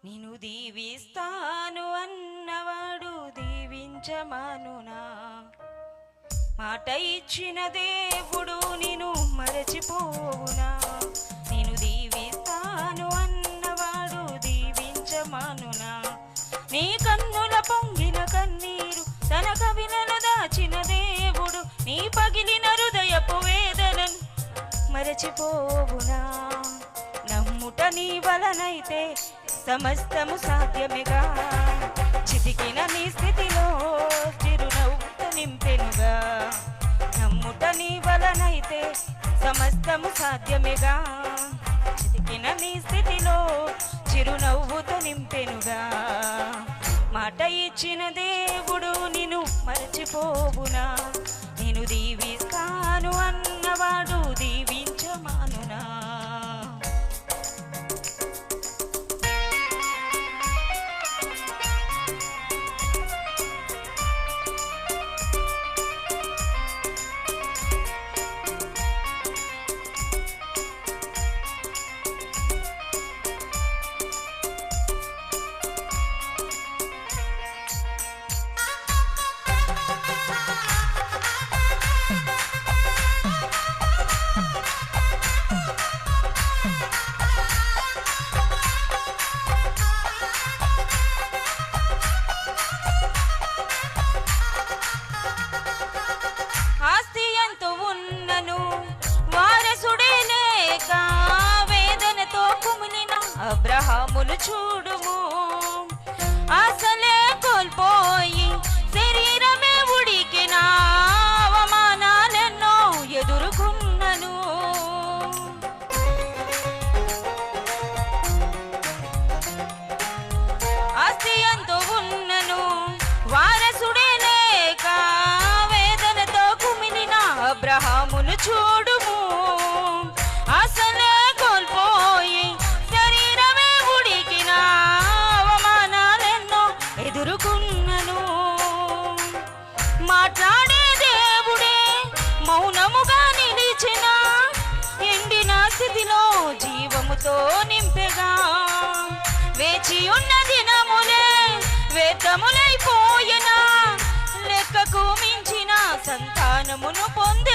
నిన్ను దీవిస్తాను అన్నవాడు దీవించమానునా? మాట ఇచ్చిన దేవుడు నిన్ను మరచిపోవునా? నిన్ను దీవిస్తాను అన్నవాడు దీవించమానునా? నీ కన్నుల పొంగిన కన్నీరు తన కవినలు దాచిన దేవుడు నీ పగిలిన హృదయపు వేదనను మరచిపోవునా? నమ్ముట నీ వలనైతే సమస్తము సాధ్యమేగా. చితికిన నీ స్థితిలో చిరునవ్వుతో నింపెనుగా. నమ్ముట నీ వలనైతే సమస్తము సాధ్యమేగా. చితికిన నీ స్థితిలో చిరునవ్వుతో నింపెనుగా. మాట ఇచ్చిన దేవుడు నిన్ను మరచిపోవునా? నేను దీవిస్తాను అన్నవాడు దీవించమానునా? అబ్రహామును చూడుము, అసలే కోల్పోయి శరీరమే ఉడికిన అవమానాలెన్నో ఎదుర్కొన్నను. ఆస్తి ఎంతో ఉన్నను వారసుడే లేక వేదనతో కుమిలిన అబ్రహామును చూడుము, అసలే కోల్పోయి ఎదుర్కొన్నను. మాట్లాడే దేవుడే మౌనముగా నిలిచిన ఎండిన స్థితిలో జీవముతో నింపెగా. వేచి ఉన్న దినములే వ్యర్థములైపోయిన లెక్కకు మించిన సంతానమును పొంది